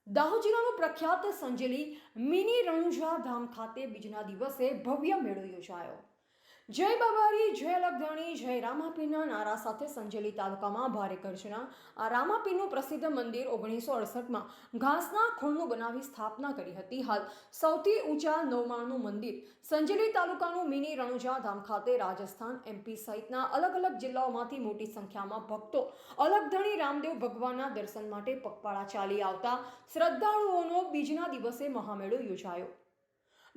દાહોદ જિલ્લાનું પ્રખ્યાત સંજેલી મિની રણુજા ધામ ખાતે બીજના દિવસે ભવ્ય મેળો યોજાયો. જય બાબારી, જય લગધણી, જય રામાપીરના નારા સાથે સંજેલી તાલુકામાં ભારે ગર્જના. આ રામાપીરનું પ્રસિદ્ધ મંદિર 1968માં ઘાસના ખોળનું બનાવી સ્થાપના કરી હતી. હાલ સૌથી ઊંચા 9 માળનું મંદિર સંજેલી તાલુકાનું મિની રણુજા ધામ ખાતે રાજસ્થાન, MP સહિતના અલગ અલગ જિલ્લાઓમાંથી મોટી સંખ્યામાં ભક્તો અલગધણી રામદેવ ભગવાનના દર્શન માટે પગપાળા ચાલી આવતા શ્રદ્ધાળુઓનો બીજના દિવસે મહામેળો યોજાયો.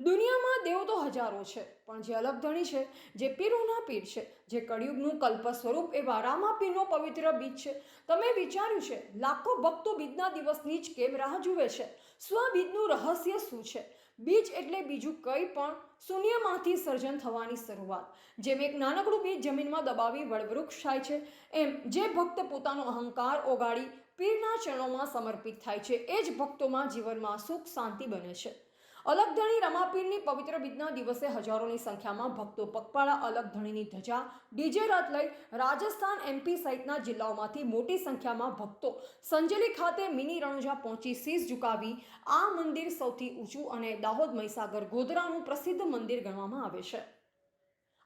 દુનિયામાં દેવો તો હજારો છે, પણ જે અલગધણી છે, જે પીરોના પીર છે, જે કળિયુગનું કલ્પ સ્વરૂપ એવા રામાપીરનો પવિત્ર બીજ છે. તમે વિચાર્યું છે લાખો ભક્તો બીજના દિવસની જ કેમ રાહ જુએ છે? બીજનું રહસ્ય શું છે? બીજ એટલે બીજું કંઈ પણ શૂન્યમાંથી સર્જન થવાની શરૂઆત. જેમ એક નાનકડું બીજ જમીનમાં દબાવી વડવૃક્ષ થાય છે, એમ જે ભક્ત પોતાનો અહંકાર ઓગાળી પીરના ચરણોમાં સમર્પિત થાય છે, એ જ ભક્તોમાં જીવનમાં સુખ શાંતિ બને છે. અલગધણી રામાપીરની પવિત્ર બીજના દિવસે હજારોની સંખ્યામાં ભક્તો પગપાળા અલગધણીની ધજા, ડીજે રથ લઈ રાજસ્થાન, MP સહિતના જિલ્લાઓમાંથી મોટી સંખ્યામાં ભક્તો સંજેલી ખાતે મિની રણુજા પહોંચી શીશ ઝુકાવી. આ મંદિર સૌથી ઊંચું અને દાહોદ, મહીસાગર, ગોધરાનું પ્રસિદ્ધ મંદિર ગણવામાં આવે છે.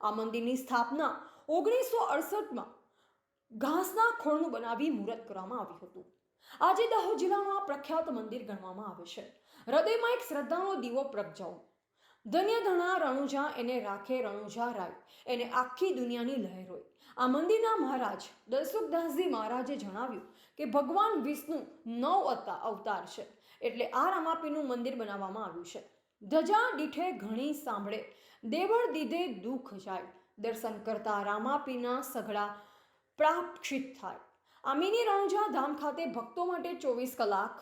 આ મંદિરની સ્થાપના 1968માં ઘાસના ખોળનું બનાવી મુહૂર્ત કરવામાં આવ્યું હતું. આજે દાહોદ જિલ્લાનું આ પ્રખ્યાત મંદિર ગણવામાં આવે છે. હૃદયમાં એક શ્રદ્ધાનો દીવો પ્રગટાવો. ધન્ય ધણા રણુજા, એને રાખે રણુજા રાય, એને આખી દુનિયાની લહેર હોય. આ મંદિરના મહારાજ દલસુખદાસજી મહારાજે જણાવ્યું કે ભગવાન વિષ્ણુ 9 અવતાર છે, એટલે આ રામાપીરનું મંદિર બનાવવામાં આવ્યું છે. ધજા દીઠે ઘણી સાંભળે, દેવળ દીધે દુઃખ જાય, દર્શન કરતા રામાપીરના સઘળા પ્રાપ્ત થાય. આ મિની રણુજા ધામ ખાતે ભક્તો માટે 24 કલાક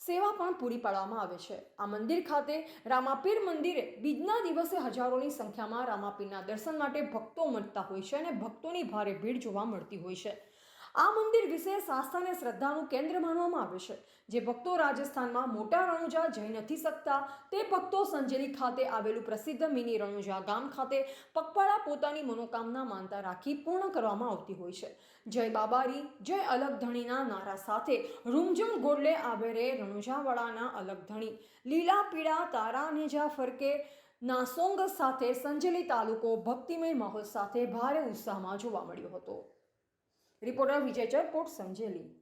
સેવા પણ પૂરી પાડવામાં આવે છે. આ મંદિર ખાતે રામાપીર મંદિરે બીજના દિવસે હજારોની સંખ્યામાં રામાપીરના દર્શન માટે ભક્તો મળતા હોય છે અને ભક્તોની ભારે ભીડ જોવા મળતી હોય છે. આ મંદિર વિશેષ આસ્થા અને શ્રદ્ધાનું કેન્દ્ર માનવામાં આવે છે. જે ભક્તો રાજસ્થાનમાં મોટા રણુજા જઈ નથી શકતા, તે ભક્તો સંજેલી ખાતે આવેલું પ્રસિદ્ધ મિની રણુજા ગામ ખાતે પગપાળા પોતાની મનોકામના માનતા રાખી પૂર્ણ કરવામાં આવતી હોય છે. જય બાબારી, જય અલગધણીના નારા સાથે રૂમઝુમ ગોડલે આવેરે રણુજાવાળાના અલગધણી લીલા પીળા તારા નેજા ફરકે ના સોંગ સાથે સંજેલી તાલુકો ભક્તિમય માહોલ સાથે ભારે ઉત્સાહમાં જોવા મળ્યો હતો. રિપોર્ટર વિજય ચરકોટ, સંજેલી.